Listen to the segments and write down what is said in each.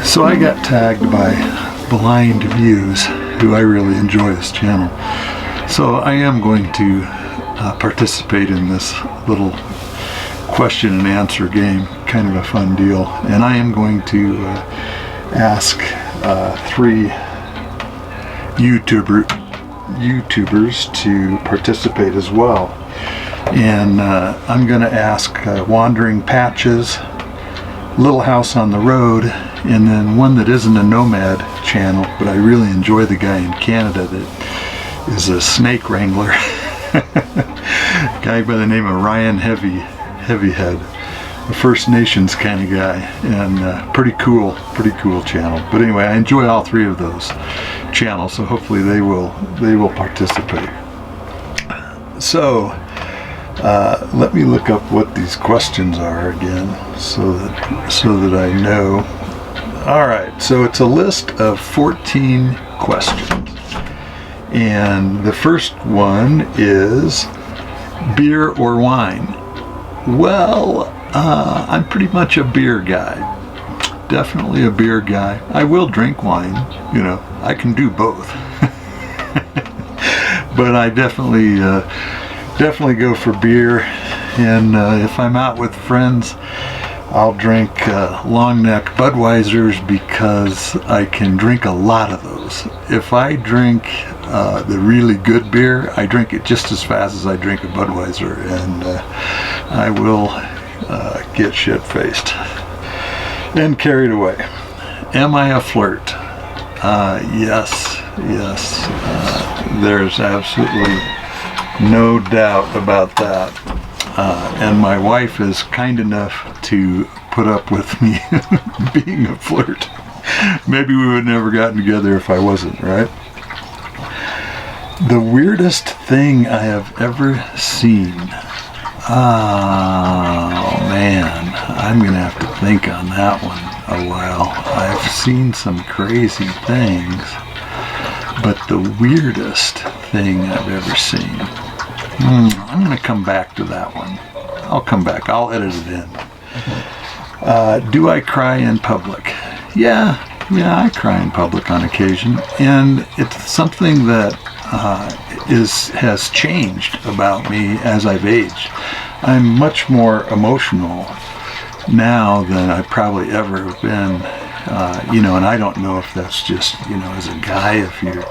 So I got tagged by Blindviews, who I really enjoy this channel. So I am going to participate in this little question and answer game, kind of a fun deal. And I am going to ask 3 YouTubers to participate as well. And I'm going to ask Wandering Patches, Little House on the Road, and then one that isn't a nomad channel, but I really enjoy the guy in Canada that is a snake wrangler. A guy by the name of Ryan Heavyhead, a First Nations kind of guy, and pretty cool channel. But anyway, I enjoy all 3 of those channels, so hopefully they will participate. So let me look up what these questions are again, so that I know. All right, so it's a list of 14 questions, and the first one is beer or wine. Well, I'm pretty much a beer guy. Definitely a beer guy. I will drink wine, you know, I can do both. But I definitely go for beer, and if I'm out with friends, I'll drink long neck Budweisers because I can drink a lot of those. If I drink the really good beer, I drink it just as fast as I drink a Budweiser, and I will get shit-faced and carried away. Am I a flirt? Yes. There's absolutely no doubt about that. And my wife is kind enough to put up with me being a flirt. Maybe we would never gotten together if I wasn't, right? The weirdest thing I have ever seen. Oh man, I'm gonna have to think on that one a while. I've seen some crazy things, but the weirdest thing I've ever seen. I'm going to come back to that one. I'll come back. I'll edit it in. Do I cry in public? Yeah, I cry in public on occasion, and it's something that has changed about me as I've aged. I'm much more emotional now than I probably ever have been. And I don't know if that's just, as a guy, if your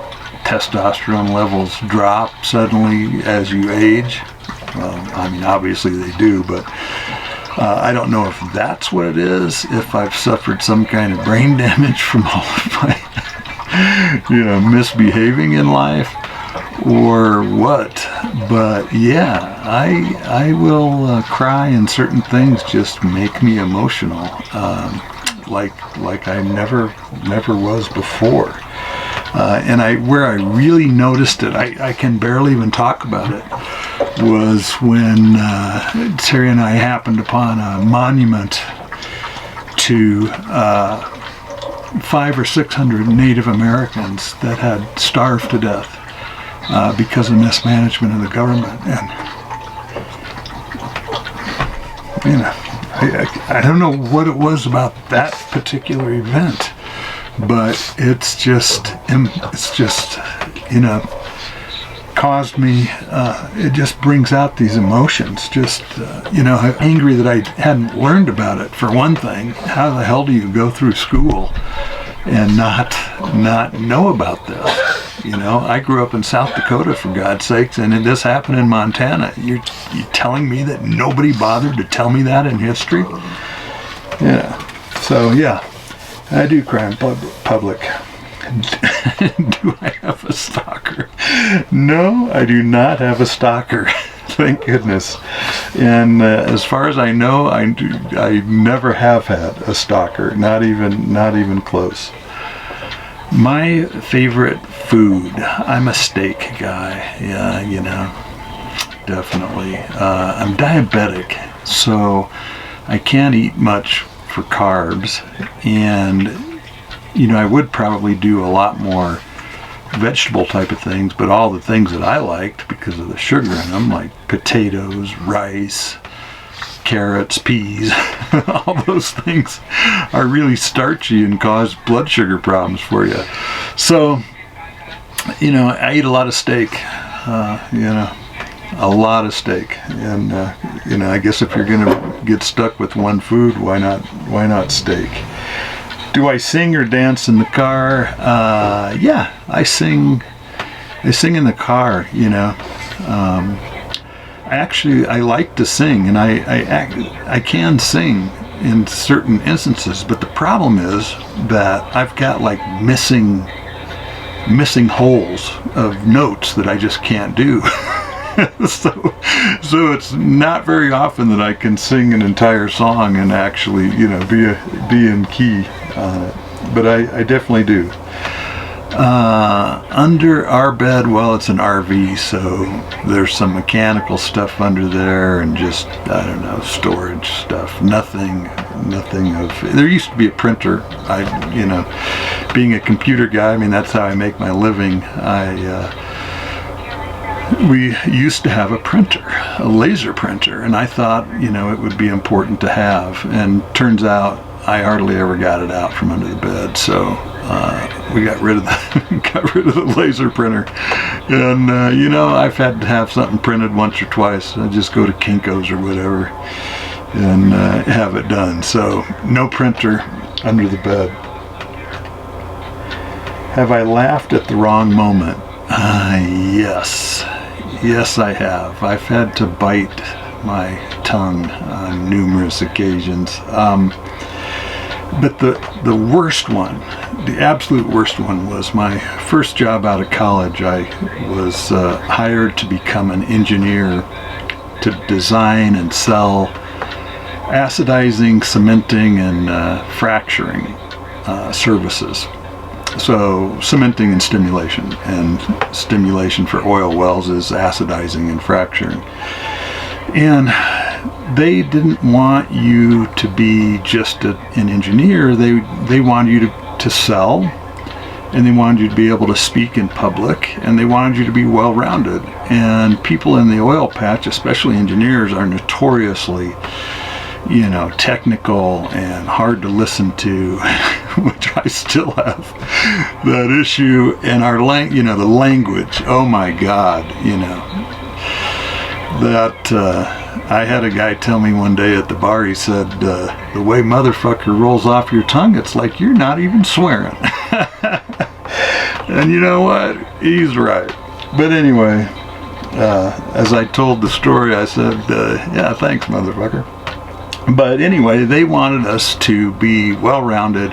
testosterone levels drop suddenly as you age. Well, I mean, obviously they do, but I don't know if that's what it is, if I've suffered some kind of brain damage from all of my, misbehaving in life, or what. But yeah, I will cry, and certain things just make me emotional, like I never was before. And where I really noticed it, I can barely even talk about it, was when Terry and I happened upon a monument to 500 or 600 Native Americans that had starved to death because of mismanagement of the government. And I don't know what it was about that particular event, but it's just caused me, it just brings out these emotions. Just I'm angry that I hadn't learned about it, for one thing. How the hell do you go through school and not know about this? I grew up in South Dakota, for God's sakes, and this happened in Montana. You're telling me that nobody bothered to tell me that in history? So yeah, I do cry in public. Do I have a stalker? No, I do not have a stalker. Thank goodness. And as far as I know, I never have had a stalker. Not even close. My favorite food. I'm a steak guy. Yeah, definitely. I'm diabetic, so I can't eat much for carbs, and I would probably do a lot more vegetable type of things, but all the things that I liked because of the sugar in them, like potatoes, rice, carrots, peas, all those things are really starchy and cause blood sugar problems for you. So, you know, I eat a lot of steak, you know, a lot of steak. And, you know, I guess if you're going to get stuck with one food, why not steak? Do I sing or dance in the car? Yeah, I sing in the car, you know. I like to sing, and I can sing in certain instances, but the problem is that I've got like missing holes of notes that I just can't do. so it's not very often that I can sing an entire song and actually, you know, be in key on it, but I definitely do. Under our bed, well, it's an RV, so there's some mechanical stuff under there and just, I don't know, storage stuff. Nothing of, there used to be a printer. You know, being a computer guy, I mean, that's how I make my living. We used to have a printer, a laser printer, and I thought, you know, it would be important to have, and turns out I hardly ever got it out from under the bed, so we got rid of the laser printer. And you know, I've had to have something printed once or twice. I just go to Kinko's or whatever and have it done. So no printer under the bed. Have I laughed at the wrong moment? Yes, I have. I've had to bite my tongue on numerous occasions. But the worst one, the absolute worst one, was my first job out of college. I was hired to become an engineer to design and sell acidizing, cementing, and fracturing services. So cementing and stimulation for oil wells is acidizing and fracturing. And they didn't want you to be just an engineer. They wanted you to sell, and they wanted you to be able to speak in public, and they wanted you to be well-rounded. And people in the oil patch, especially engineers, are notoriously, you know, technical and hard to listen to, which I still have that issue. And our you know, the language, oh my God, you know, that I had a guy tell me one day at the bar, he said, the way motherfucker rolls off your tongue, it's like you're not even swearing. And you know what? He's right. But anyway, as I told the story, I said, yeah, thanks, motherfucker. But anyway, they wanted us to be well-rounded.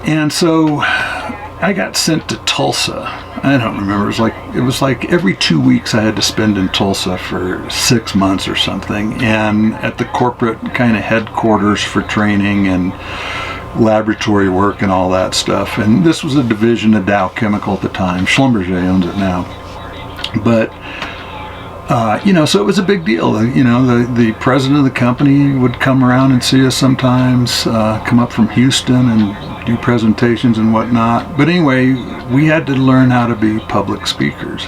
And so I got sent to Tulsa. I don't remember. It was like every 2 weeks I had to spend in Tulsa for 6 months or something, and at the corporate kind of headquarters for training and laboratory work and all that stuff. And this was a division of Dow Chemical at the time. Schlumberger owns it now. But you know, so it was a big deal. You know, the president of the company would come around and see us sometimes, come up from Houston and do presentations and whatnot. But anyway, we had to learn how to be public speakers.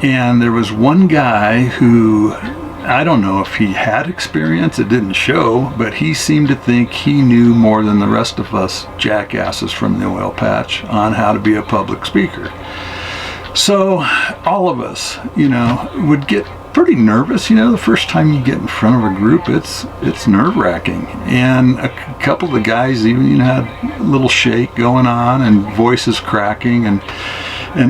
And there was one guy who, I don't know if he had experience, it didn't show, but he seemed to think he knew more than the rest of us jackasses from the oil patch on how to be a public speaker. So all of us, you know, would get pretty nervous. You know, the first time you get in front of a group, it's nerve-wracking. And a couple of the guys even had a little shake going on and voices cracking. And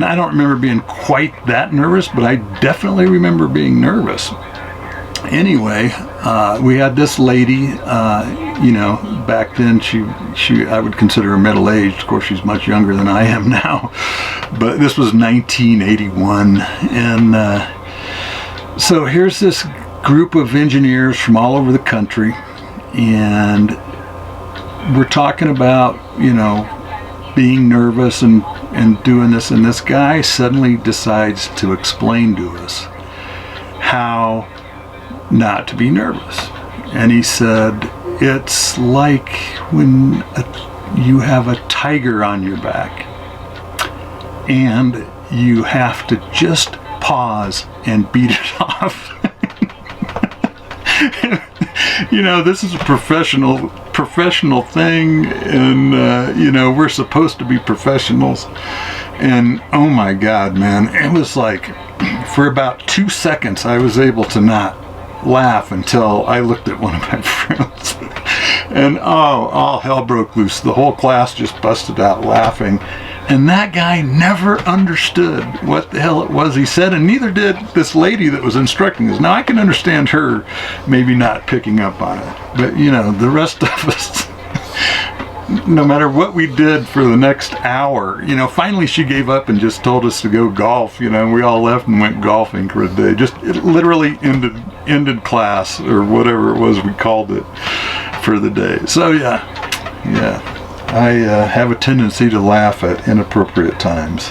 I don't remember being quite that nervous, but I definitely remember being nervous. Anyway, we had this lady, you know, back then she I would consider her middle-aged. Of course, she's much younger than I am now, but this was 1981. And so here's this group of engineers from all over the country, and we're talking about, you know, being nervous and doing this, and this guy suddenly decides to explain to us how not to be nervous. And he said, it's like when you have a tiger on your back and you have to just pause and beat it off. you know, this is a professional thing, and you know, we're supposed to be professionals. And oh my God, man, it was like for about 2 seconds I was able to not laugh until I looked at one of my friends. And all hell broke loose. The whole class just busted out laughing. And that guy never understood what the hell it was he said, and neither did this lady that was instructing us. Now, I can understand her maybe not picking up on it, but, you know, the rest of us, no matter what we did for the next hour, you know, finally she gave up and just told us to go golf, you know, and we all left and went golfing for a day. Just, it literally ended class, or whatever it was we called it, for the day. So, yeah. I have a tendency to laugh at inappropriate times.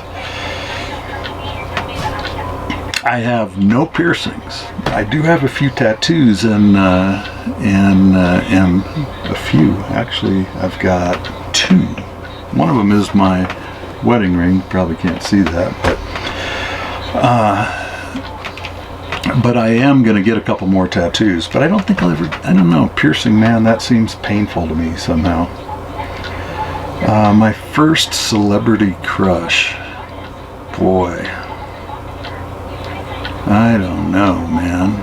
I have no piercings. I do have a few tattoos, and a few. Actually, I've got 2. One of them is my wedding ring. Probably can't see that, but I am going to get a couple more tattoos. But I don't think I'll ever. I don't know. Piercing, man, that seems painful to me somehow. My first celebrity crush, boy, I don't know, man.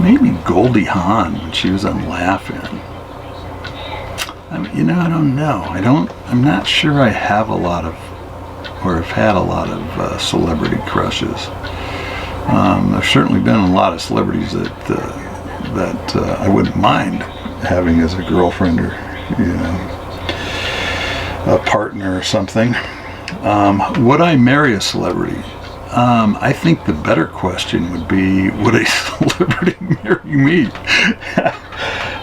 Maybe Goldie Hawn when she was on Laugh-In. I mean, you know, I don't know. I'm not sure I have a lot of, or have had a lot of celebrity crushes. There's certainly been a lot of celebrities that I wouldn't mind having as a girlfriend, or, you know, a partner or something. Would I marry a celebrity? I think the better question would be, would a celebrity marry me?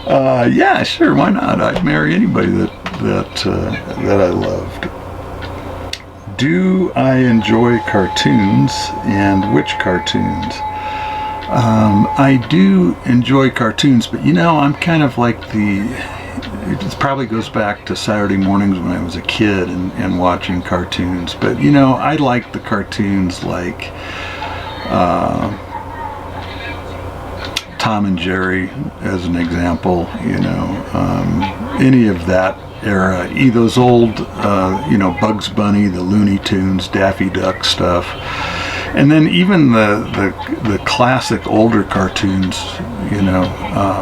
Yeah, sure, why not? I'd marry anybody that I loved. Do I enjoy cartoons, and which cartoons? I do enjoy cartoons, but you know, I'm kind of like it probably goes back to Saturday mornings when I was a kid and watching cartoons. But, you know, I like the cartoons like Tom and Jerry, as an example, you know, any of that era, those old, you know, Bugs Bunny, the Looney Tunes, Daffy Duck stuff. And then even the classic older cartoons, you know,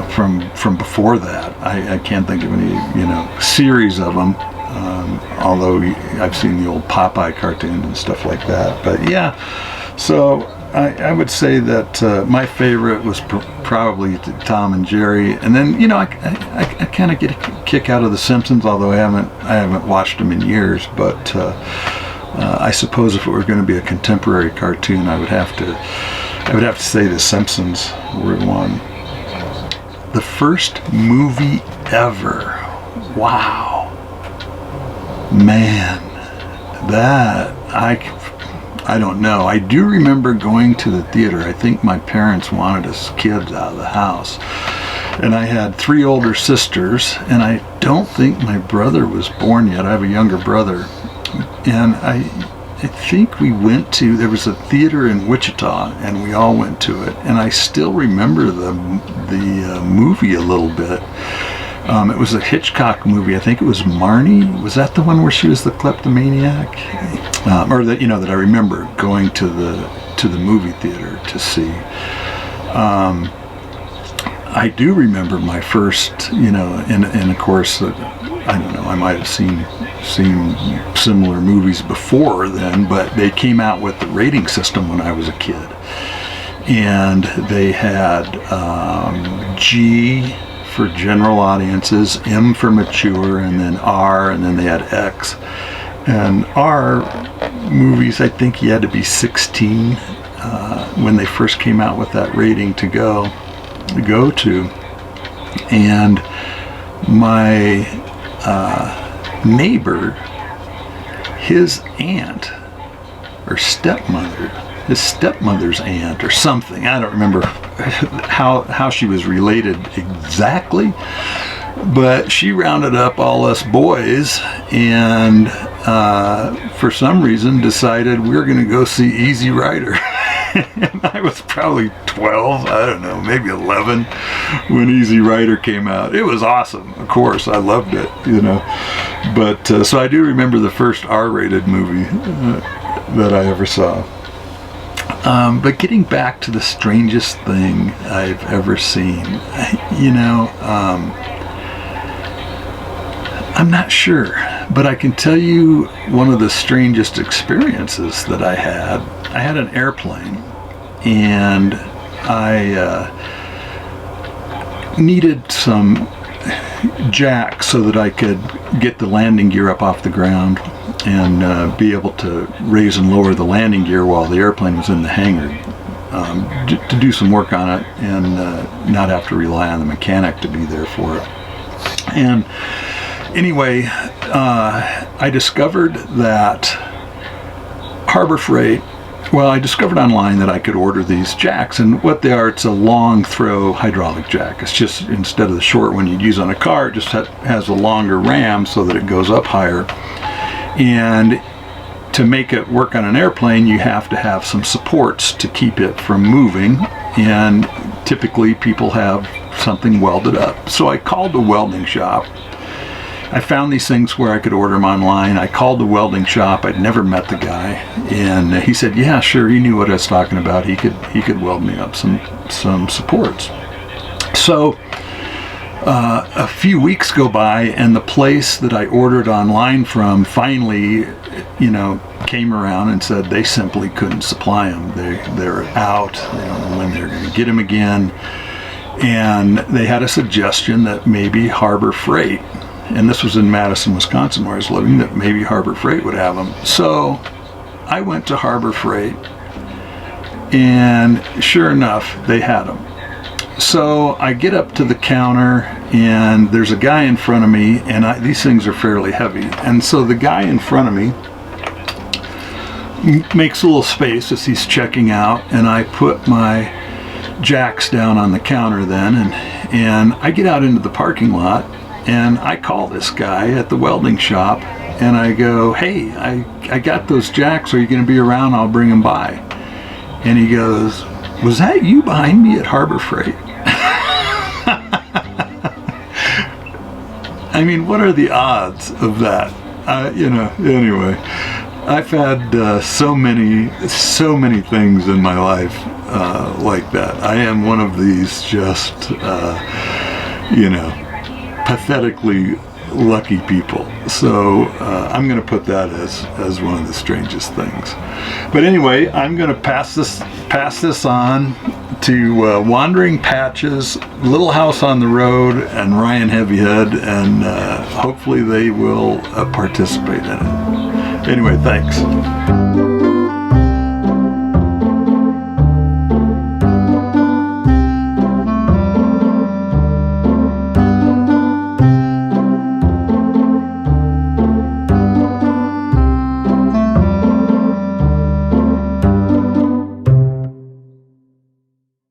from before that. I can't think of any, you know, series of them. Although I've seen the old Popeye cartoons and stuff like that. But yeah, so I would say that my favorite was probably Tom and Jerry. And then, you know, I kind of get a kick out of The Simpsons, although I haven't watched them in years. But I suppose if it were going to be a contemporary cartoon, I would have to say The Simpsons were one. The first movie ever. Wow, man, that I don't know. I do remember going to the theater. I think my parents wanted us kids out of the house. And I had 3 older sisters, and I don't think my brother was born yet. I have a younger brother. And I think we went to, there was a theater in Wichita, and we all went to it. And I still remember the movie a little bit. It was a Hitchcock movie. I think it was Marnie. Was that the one where she was the kleptomaniac? Or that, you know, that I remember going to the movie theater to see. I do remember my first, you know, and of course, I don't know, I might have seen similar movies before then, but they came out with the rating system when I was a kid. And they had G for general audiences, M for mature, and then R, and then they had X. And R movies, I think you had to be 16 when they first came out with that rating to go to. And my neighbor, his aunt or stepmother, his stepmother's aunt or something, I don't remember how she was related exactly, but she rounded up all us boys and for some reason decided we were going to go see Easy Rider. And I was probably 12, I don't know, maybe 11 when Easy Rider came out. It was awesome, of course, I loved it, you know. But so I do remember the first R-rated movie that I ever saw. But getting back to the strangest thing I've ever seen, you know, I'm not sure, but I can tell you one of the strangest experiences that I had. I had an airplane, and I needed some jack so that I could get the landing gear up off the ground and be able to raise and lower the landing gear while the airplane was in the hangar, to do some work on it and not have to rely on the mechanic to be there for it. And anyway, I discovered that Harbor Freight, well, I discovered online that I could order these jacks, and what they are, it's a long throw hydraulic jack. It's just, instead of the short one you'd use on a car, it just has a longer ram so that it goes up higher. And to make it work on an airplane, you have to have some supports to keep it from moving, and typically people have something welded up. So I called the welding shop. I found these things where I could order them online. I called the welding shop. I'd never met the guy, and he said, yeah, sure, he knew what I was talking about. He could weld me up some supports. So a few weeks go by, and the place that I ordered online from finally, you know, came around and said they simply couldn't supply them. They're out. They don't know when they're going to get them again. And they had a suggestion that maybe Harbor Freight, and this was in Madison, Wisconsin, where I was living, that maybe Harbor Freight would have them. So I went to Harbor Freight, and sure enough, they had them. So I get up to the counter, and there's a guy in front of me, and these things are fairly heavy. And so the guy in front of me makes a little space as he's checking out, and I put my jacks down on the counter then, and I get out into the parking lot, and I call this guy at the welding shop, and I go, hey, I got those jacks. Are you going to be around? I'll bring them by. And he goes, was that you behind me at Harbor Freight? I mean, what are the odds of that? You know, anyway, I've had so many things in my life like that. I am one of these just, you know, pathetically lucky people. So I'm going to put that as one of the strangest things. But anyway, I'm going to pass this on to Wandering Patches, Little House on the Road, and Ryan Heavyhead, and hopefully they will participate in it. Anyway, thanks.